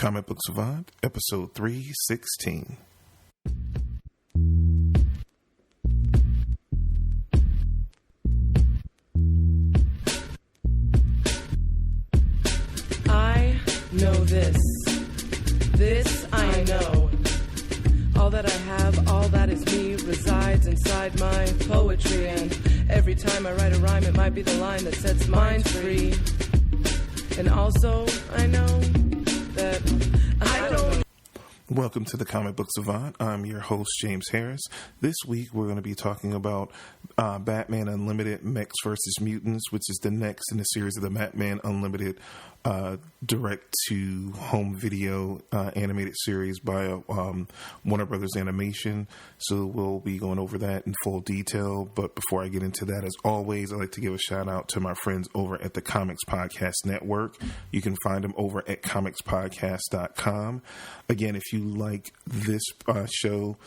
Comic Book Savant, episode 316. I know this. This I know. All that I have, all that is me, resides inside my poetry. And every time I write a rhyme, it might be the line that sets minds free. And also, I know that I don't... Welcome to the Comic Book Savant. I'm your host, James Harris. This week, we're going to be talking about Batman Unlimited Mechs vs. Mutants, which is the next in the series of the Batman Unlimited direct-to-home video animated series by Warner Brothers Animation. So we'll be going over that in full detail. But before I get into that, as always, I'd like to give a shout-out to my friends over at the Comics Podcast Network. You can find them over at comicspodcast.com. Again, if you like this show...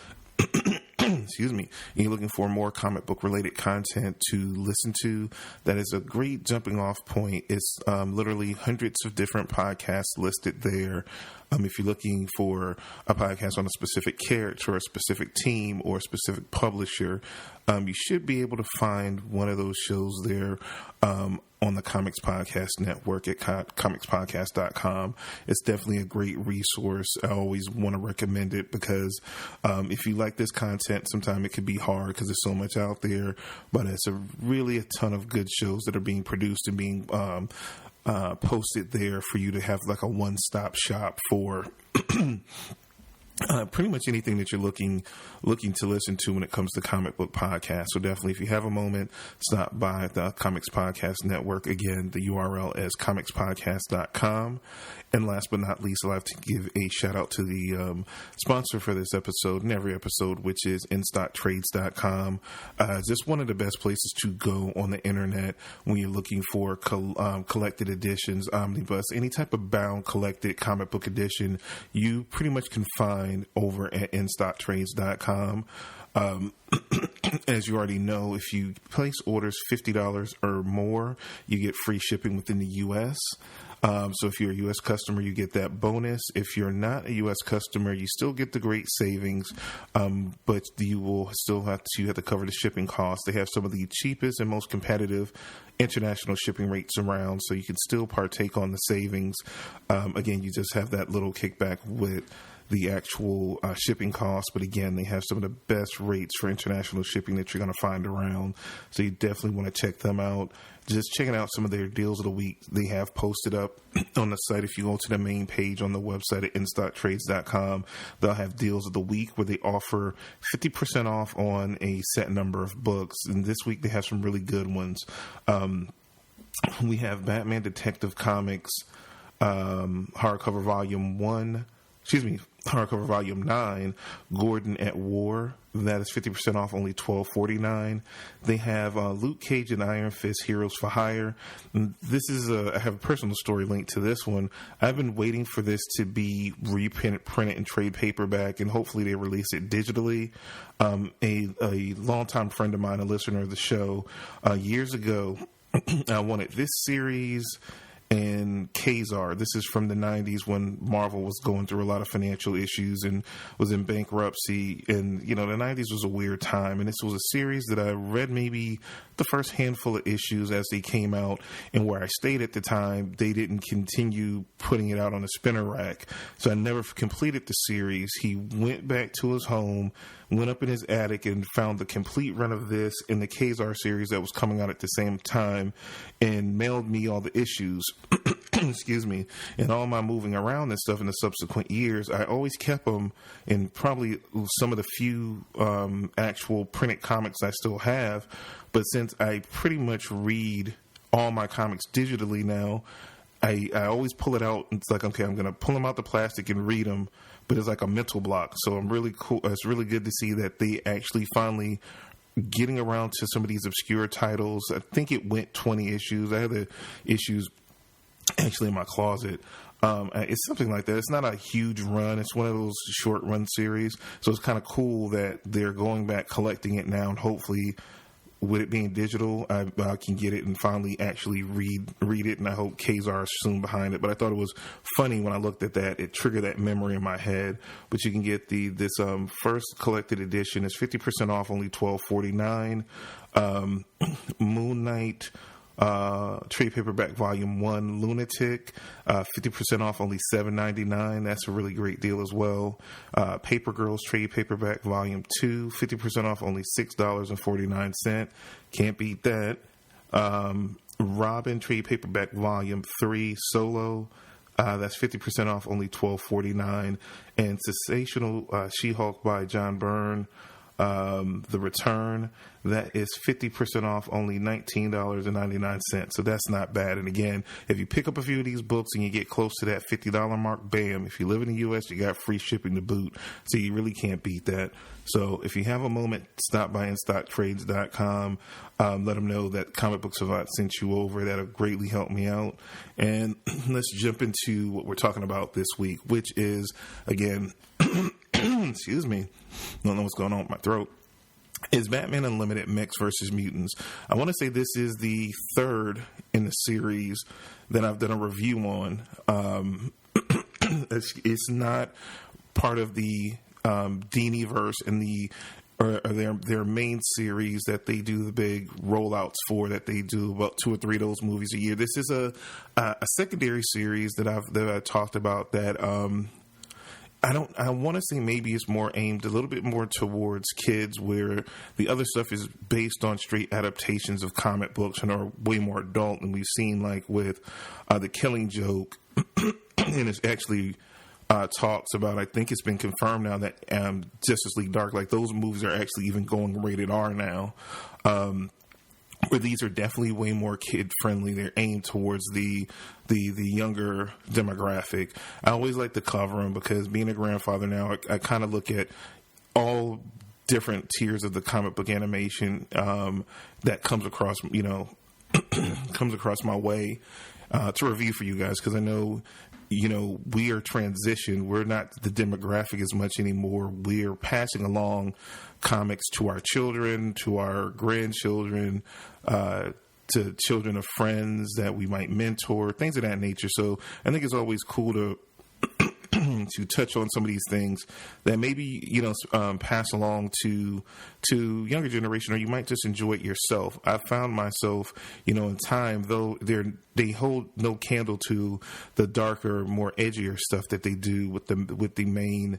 excuse me, and you're looking for more comic book related content to listen to, that is a great jumping off point. It's literally hundreds of different podcasts listed there. If you're looking for a podcast on a specific character, a specific team, or a specific publisher, you should be able to find one of those shows there on the Comics Podcast Network at comicspodcast.com. It's definitely a great resource. I always want to recommend it because if you like this content, sometimes it can be hard because there's so much out there, but it's really a ton of good shows that are being produced and being posted there for you to have like a one-stop shop for pretty much anything that you're looking to listen to when it comes to comic book podcasts. So definitely, if you have a moment, stop by the Comics Podcast Network. Again, the URL is comicspodcast.com. And last but not least, I'd like to give a shout out to the sponsor for this episode and every episode, which is InStockTrades.com. Just one of the best places to go on the internet when you're looking for collected editions, omnibus, any type of bound collected comic book edition, you pretty much can find over at InStockTrades.com. As you already know, if you place orders $50 or more, you get free shipping within the U.S. So if you're a U.S. customer, you get that bonus. If you're not a U.S. customer, you still get the great savings, but you will still have to cover the shipping costs. They have some of the cheapest and most competitive international shipping rates around, so you can still partake on the savings. Again, you just have that little kickback with the actual shipping costs, but again, they have some of the best rates for international shipping that you're going to find around, so you definitely want to check them out. Just checking out some of their deals of the week they have posted up on the site. If you go to the main page on the website at InStockTrades.com, they'll have deals of the week where they offer 50% off on a set number of books, and this week they have some really good ones. We have Batman Detective Comics hardcover volume 9, Gordon at War. That is 50% off, only $12.49. They have Luke Cage and Iron Fist, Heroes for Hire. This is I have a personal story linked to this one. I've been waiting for this to be reprinted in trade paperback, and hopefully they release it digitally. A longtime friend of mine, a listener of the show, years ago, I wanted this series and Kazar. This is from the 90s when Marvel was going through a lot of financial issues and was in bankruptcy. And, you know, the 90s was a weird time. And this was a series that I read maybe the first handful of issues as they came out. And where I stayed at the time, they didn't continue putting it out on a spinner rack. So I never completed the series. He went back to his home, went up in his attic and found the complete run of this in the Kazar series that was coming out at the same time and mailed me all the issues. Excuse me. And all my moving around and stuff in the subsequent years, I always kept them in probably some of the few actual printed comics I still have. But since I pretty much read all my comics digitally now, I always pull it out. It's like, okay, I'm going to pull them out the plastic and read them, but it's like a mental block. So I'm really cool. It's really good to see that they actually finally getting around to some of these obscure titles. I think it went 20 issues. I have the issues actually in my closet. It's something like that. It's not a huge run. It's one of those short run series. So it's kind of cool that they're going back collecting it now, and hopefully with it being digital, I can get it and finally actually read it, and I hope Kazar is soon behind it. But I thought it was funny when I looked at that; it triggered that memory in my head. But you can get this first collected edition. It's 50% off, only $12.49. Moon Knight. Trade paperback volume 1 Lunatic, 50% off, only $7.99. That's a really great deal as well. Paper Girls trade paperback volume 2, 50% off, only $6.49. Can't beat that. Robin trade paperback volume 3 Solo, that's 50% off, only $12.49. And Sensational She-Hulk by John Byrne, The Return, that is 50% off, only $19.99. So that's not bad. And again, if you pick up a few of these books and you get close to that $50 mark, bam, if you live in the U.S., you got free shipping to boot. So you really can't beat that. So if you have a moment, stop by InStockTrades.com. Let them know that Comic Book Savant sent you over. That'll greatly help me out. And let's jump into what we're talking about this week, which is, again, excuse me, I don't know what's going on with my throat, is Batman Unlimited Mechs versus Mutants. I want to say this is the third in the series that I've done a review on. It's not part of the Diniverse and their main series that they do the big rollouts for, that they do about 2 or 3 of those movies a year. This is a secondary series that I talked about that I want to say maybe it's more aimed a little bit more towards kids, where the other stuff is based on straight adaptations of comic books and are way more adult than we've seen, like with The Killing Joke. And it's actually talks about, I think it's been confirmed now that Justice League Dark, like those movies are actually even going rated R now. Where these are definitely way more kid friendly. They're aimed towards the younger demographic. I always like to cover them because, being a grandfather now, I kind of look at all different tiers of the comic book animation that comes across, comes across my way to review for you guys, because I know, we are transitioned. We're not the demographic as much anymore. We're passing along comics to our children, to our grandchildren, to children of friends that we might mentor, things of that nature. So I think it's always cool to to touch on some of these things that maybe pass along to younger generation, or you might just enjoy it yourself. I found myself, in time, though they hold no candle to the darker, more edgier stuff that they do with the main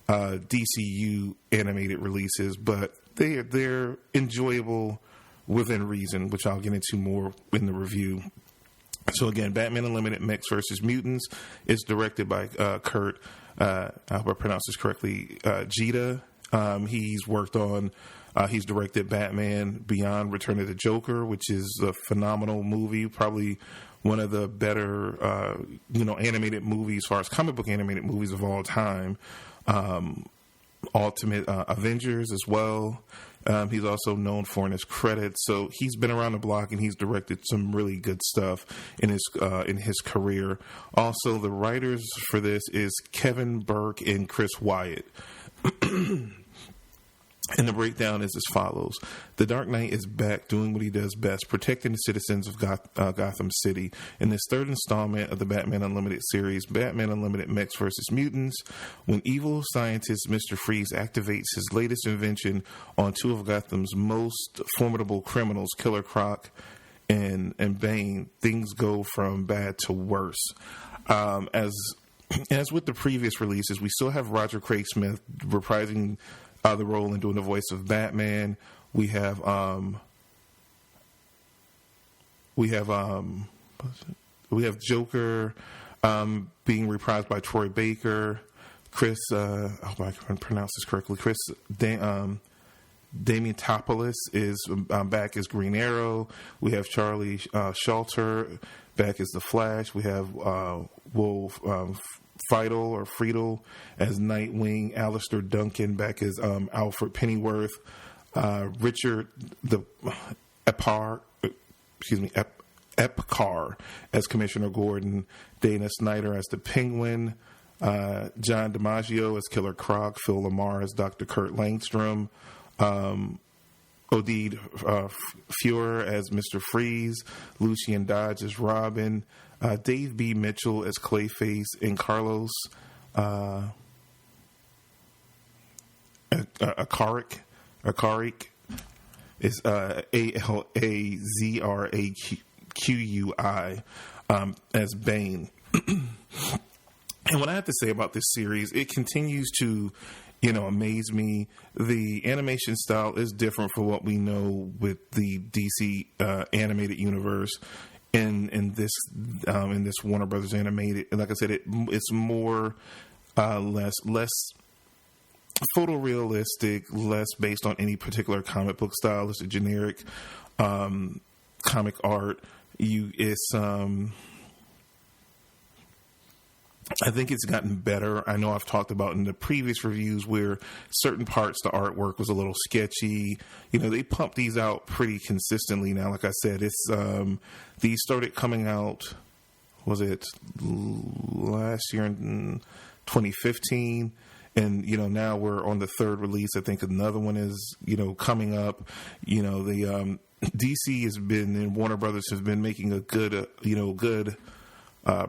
DCU animated releases, but they're enjoyable within reason, which I'll get into more in the review. So again, Batman Unlimited Mechs versus Mutants is directed by Kurt, I hope I pronounced this correctly, Jita. He's directed Batman Beyond Return of the Joker, which is a phenomenal movie, probably one of the better, animated movies, as far as comic book animated movies of all time. Ultimate Avengers as well. He's also known for in his credits, so he's been around the block and he's directed some really good stuff in his career. Also, the writers for this is Kevin Burke and Chris Wyatt. And the breakdown is as follows. The Dark Knight is back doing what he does best, protecting the citizens of Gotham City. In this third installment of the Batman Unlimited series, Batman Unlimited Mechs vs. Mutants, when evil scientist Mr. Freeze activates his latest invention on 2 of Gotham's most formidable criminals, Killer Croc and Bane, things go from bad to worse. As with the previous releases, we still have Roger Craig Smith reprising the role and doing the voice of Batman. We have Joker being reprised by Troy Baker. Chris, I hope I can pronounce this correctly. Chris Damianopoulos is back as Green Arrow. We have Charlie Shelter back as the Flash. We have Wolf Friedel as Nightwing, Alistair Duncan back as Alfred Pennyworth, Richard Epcar as Commissioner Gordon, Dana Snyder as the Penguin, John DiMaggio as Killer Croc, Phil Lamar as Dr. Kurt Langstrom, Oded Fuhrer as Mr. Freeze, Lucien Dodge as Robin, Dave B. Mitchell as Clayface, and Carlos Akarik is Alazraquui as Bane. And what I have to say about this series, it continues to, amaze me. The animation style is different from what we know with the DC animated universe in this Warner Brothers animated. And like I said, it's more less photorealistic, less based on any particular comic book style. It's a generic comic art. I think it's gotten better. I know I've talked about in the previous reviews where certain parts of the artwork was a little sketchy. They pump these out pretty consistently now. Like I said, it's these started coming out, was it last year in 2015? And, now we're on the third release. I think another one is, coming up. The DC has been, and Warner Brothers has been making a good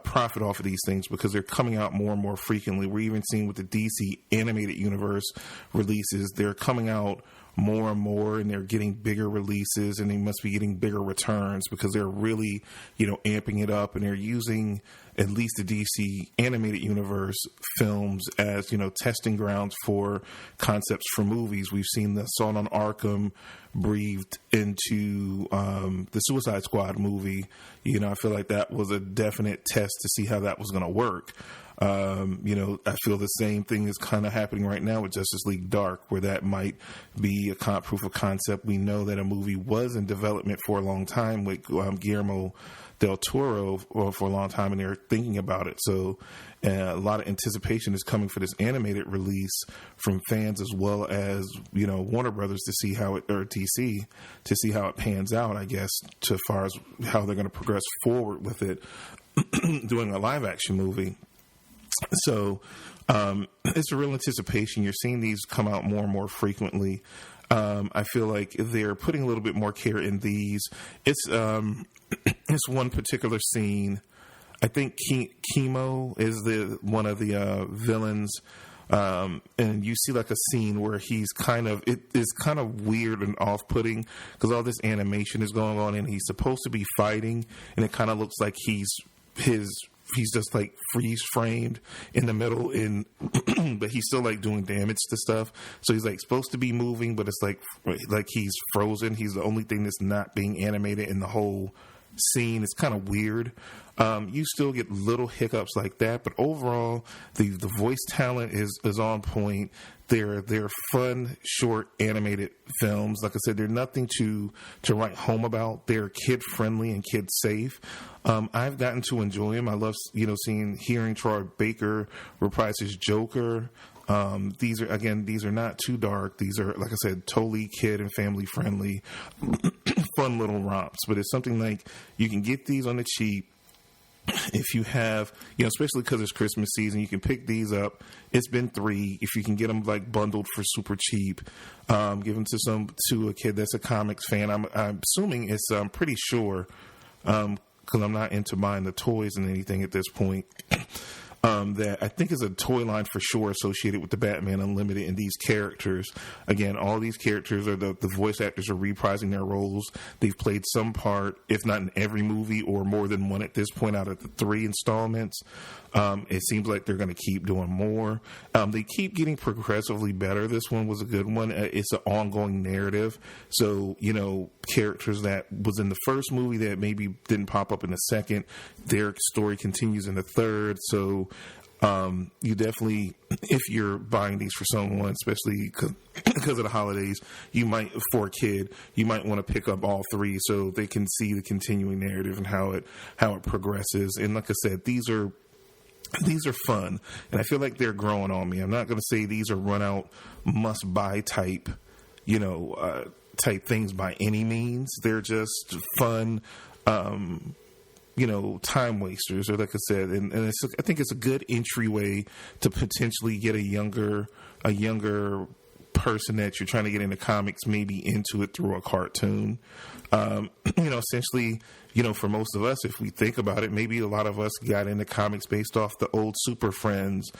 profit off of these things because they're coming out more and more frequently. We're even seeing with the DC animated universe releases, they're coming out more and more, and they're getting bigger releases, and they must be getting bigger returns because they're really, amping it up, and they're using at least the DC animated universe films as, testing grounds for concepts for movies. We've seen the Assault on Arkham breathed into the Suicide Squad movie. I feel like that was a definite test to see how that was going to work. I feel the same thing is kind of happening right now with Justice League Dark, where that might be a proof of concept. We know that a movie was in development for a long time with Guillermo del Toro for a long time, and they're thinking about it. So a lot of anticipation is coming for this animated release from fans as well as, Warner Brothers to see how it, or DC, to see how it pans out, I guess, as far as how they're going to progress forward with it doing a live action movie. So it's a real anticipation. You're seeing these come out more and more frequently. I feel like they're putting a little bit more care in these. It's one particular scene. I think Chemo is one of the villains, and you see like a scene where it is kind of weird and off-putting because all this animation is going on, and he's supposed to be fighting, and it kind of looks like he's just like freeze framed in the middle, but he's still like doing damage to stuff. So he's like supposed to be moving, but it's like he's frozen. He's the only thing that's not being animated in the whole scene. It's kind of weird. You still get little hiccups like that, but overall the voice talent is on point. They're fun, short, animated films. Like I said, they're nothing to write home about. They're kid friendly and kid safe. I've gotten to enjoy them. I love hearing Troy Baker reprise his Joker. These are not too dark. These are, like I said, totally kid and family friendly, fun little romps. But it's something like you can get these on the cheap. If you have, especially because it's Christmas season, you can pick these up. It's been $3. If you can get them like bundled for super cheap, give them to a kid that's a comics fan. I'm assuming it's pretty sure, because I'm not into buying the toys and anything at this point. That I think is a toy line for sure associated with the Batman Unlimited and these characters. Again, all these characters are the voice actors are reprising their roles. They've played some part, if not in every movie or more than one at this point out of the 3 installments. It seems like they're going to keep doing more. They keep getting progressively better. This one was a good one. It's an ongoing narrative. So, characters that was in the first movie that maybe didn't pop up in the second, their story continues in the third. So, you definitely, if you're buying these for someone, especially because of the holidays, for a kid, you might want to pick up all 3 so they can see the continuing narrative and how it progresses. And like I said, these are fun, and I feel like they're growing on me. I'm not going to say these are run out must buy type things by any means. They're just fun, time wasters, or like I said, and I think it's a good entryway to potentially get a younger person that you're trying to get into comics maybe into it through a cartoon. Essentially, for most of us, if we think about it, maybe a lot of us got into comics based off the old Super Friends,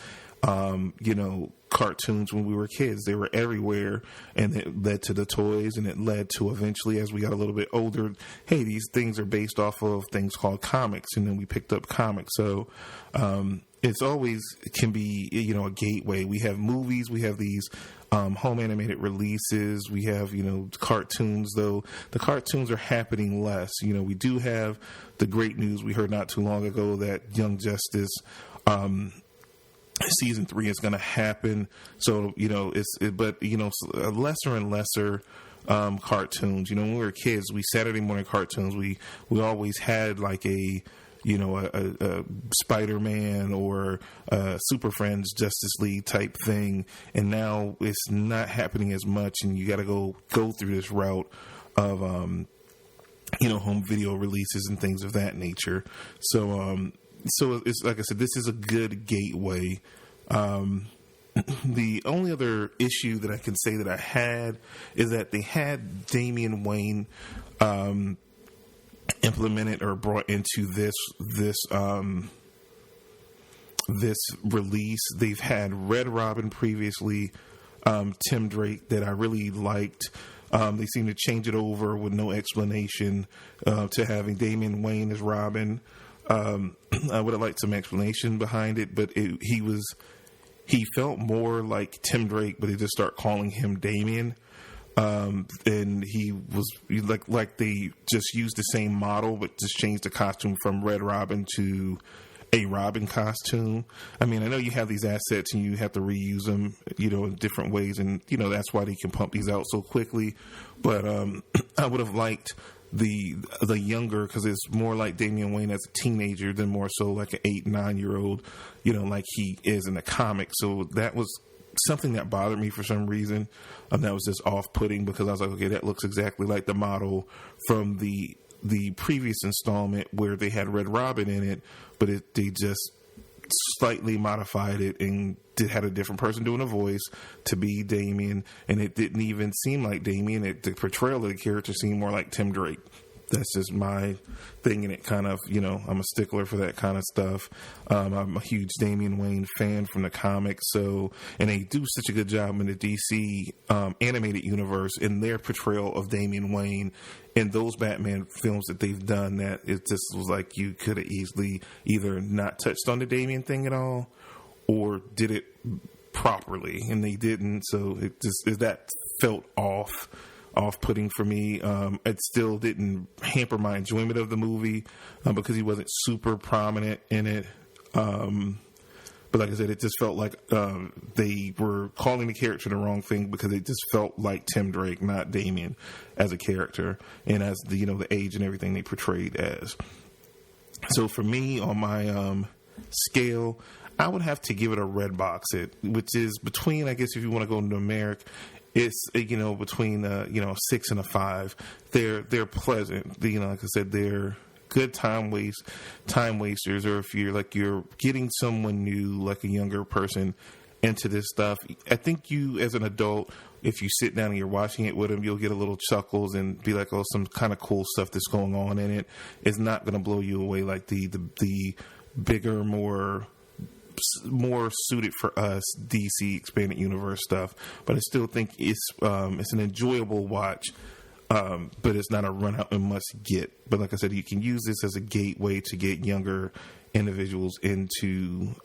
cartoons when we were kids. They were everywhere, and it led to the toys, and it led to eventually, as we got a little bit older, hey, these things are based off of things called comics, and then we picked up comics. So it's always can be, a gateway. We have movies, we have these home animated releases, we have, cartoons, though the cartoons are happening less. We do have the great news we heard not too long ago that Young Justice season 3 is going to happen. So, but lesser and lesser cartoons. When we were kids, we Saturday morning cartoons, we always had like a Spider-Man or Super Friends Justice League type thing, and now it's not happening as much, and you got to go through this route of home video releases and things of that nature. So it's like I said, this is a good gateway. The only other issue that I can say that I had is that they had Damian Wayne implemented or brought into this release. They've had Red Robin previously, Tim Drake, that I really liked. They seem to change it over with no explanation to having Damian Wayne as Robin. I would have liked some explanation behind it, but he felt more like Tim Drake, but they just start calling him Damian. And he was like they just used the same model, but just changed the costume from Red Robin to a Robin costume. I mean, I know you have these assets and you have to reuse them, in different ways, and that's why they can pump these out so quickly. But I would have liked the younger, because it's more like Damian Wayne as a teenager than more so like an 8-9-year-old, like he is in the comic. So that was something that bothered me for some reason. That was just off-putting, because I was like, okay, that looks exactly like the model from the previous installment where they had Red Robin in it, but they just slightly modified it and had a different person doing a voice to be Damian, and it didn't even seem like Damian. The portrayal of the character seemed more like Tim Drake. That's just my thing, and it kind of, I'm a stickler for that kind of stuff. I'm a huge Damian Wayne fan from the comics, and they do such a good job in the DC animated universe in their portrayal of Damian Wayne in those Batman films that they've done, that it just was like you could have easily either not touched on the Damian thing at all or did it properly, and they didn't. So that felt off-putting for me. It still didn't hamper my enjoyment of the movie because he wasn't super prominent in it. But like I said, it just felt like they were calling the character the wrong thing, because it just felt like Tim Drake, not Damian, as a character and as the the age and everything they portrayed as. So for me, on my scale, I would have to give it a red box it, which is between, I guess if you want to go numeric, it's between 6 and a 5. They're pleasant. Like I said, they're good time wasters, or if you're getting someone new, like a younger person, into this stuff. I think you, as an adult, if you sit down and you're watching it with them, you'll get a little chuckles and be like, oh, some kind of cool stuff that's going on in it. It's not going to blow you away like the bigger, more suited for us DC expanded universe stuff, but I still think it's an enjoyable watch, but it's not a run out and must get. But like I said, you can use this as a gateway to get younger individuals into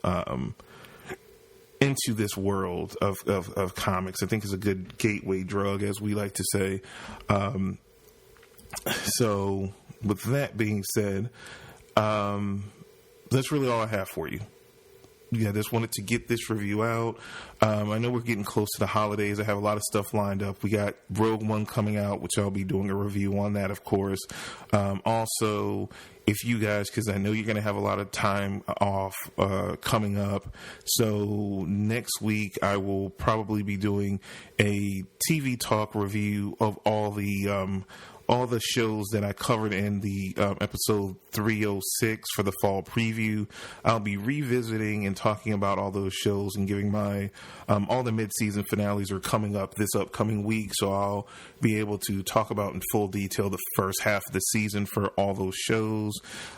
this world of comics. I think it's a good gateway drug, as we like to say. So with that being said, that's really all I have for you. I just wanted to get this review out. I know we're getting close to the holidays. I have a lot of stuff lined up. We got Rogue One coming out, which I'll be doing a review on that, of course. Also, if you guys, because I know you're going to have a lot of time off coming up. So next week, I will probably be doing a TV talk review of all the all the shows that I covered in the episode 306 for the fall preview. I'll be revisiting and talking about all those shows and giving my all the mid-season finales are coming up this upcoming week, so I'll be able to talk about in full detail the first half of the season for all those shows,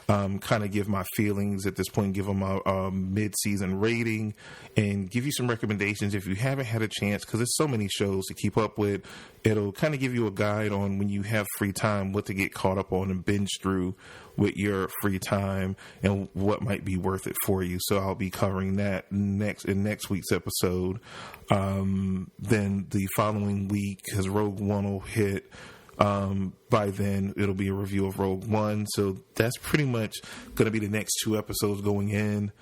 kind of give my feelings at this point, give them a mid-season rating, and give you some recommendations if you haven't had a chance, because there's so many shows to keep up with. It'll kind of give you a guide on when you have free time, what to get caught up on and binge through with your free time and what might be worth it for you. So I'll be covering that in next week's episode. Then the following week, because Rogue One will hit, by then it'll be a review of Rogue One. So that's pretty much going to be the next 2 episodes going in.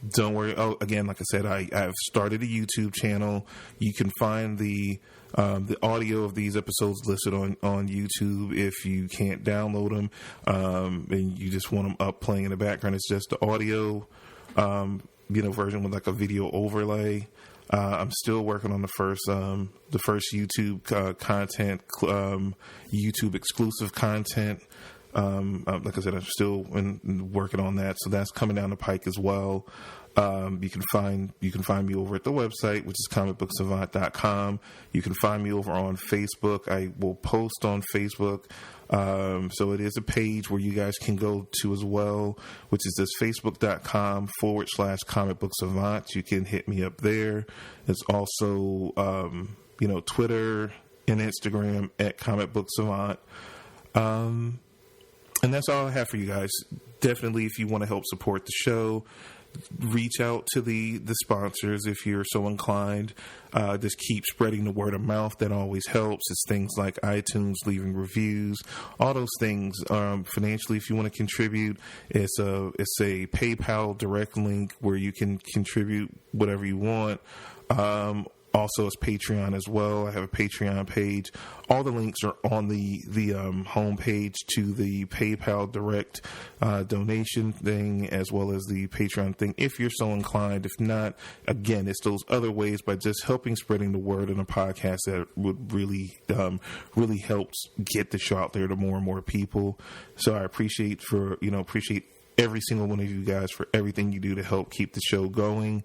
Don't worry. Oh, again, like I said, I've started a YouTube channel. You can find the audio of these episodes listed on YouTube if you can't download them, and you just want them up playing in the background. It's just the audio, version with like a video overlay. I'm still working on the first YouTube content, YouTube exclusive content. Like I said, I'm still working on that, so that's coming down the pike as well. You can find me over at the website, which is comicbooksavant.com. You can find me over on Facebook. I will post on Facebook. So it is a page where you guys can go to as well, which is this facebook.com/comicbooksavant. You can hit me up there. It's also, Twitter and Instagram at comicbooksavant. And that's all I have for you guys. Definitely, if you want to help support the show, reach out to the sponsors if you're so inclined. Just keep spreading the word of mouth. That always helps. It's things like iTunes, leaving reviews, all those things. Financially, if you want to contribute, it's a PayPal direct link where you can contribute whatever you want. Also, it's Patreon as well. I have a Patreon page. All the links are on the homepage to the PayPal direct donation thing, as well as the Patreon thing, if you're so inclined. If not, again, it's those other ways by just helping spreading the word in a podcast that would really helps get the show out there to more and more people. So I appreciate every single one of you guys for everything you do to help keep the show going.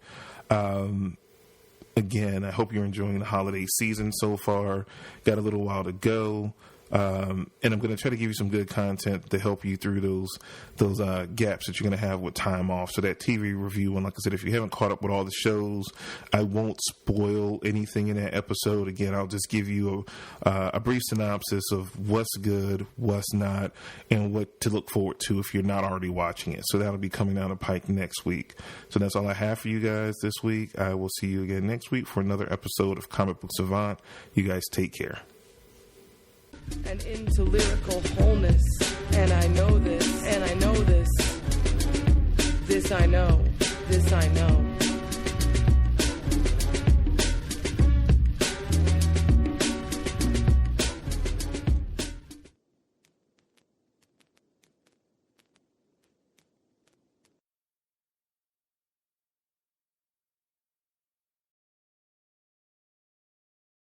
Again, I hope you're enjoying the holiday season so far. Got a little while to go. And I'm going to try to give you some good content to help you through those gaps that you're going to have with time off. So that TV review, and like I said, if you haven't caught up with all the shows, I won't spoil anything in that episode. Again, I'll just give you a brief synopsis of what's good, what's not, and what to look forward to if you're not already watching it. So that'll be coming down the pike next week. So that's all I have for you guys this week. I will see you again next week for another episode of Comic Book Savant. You guys take care. And into lyrical wholeness. And I know this, and I know this. This I know, this I know.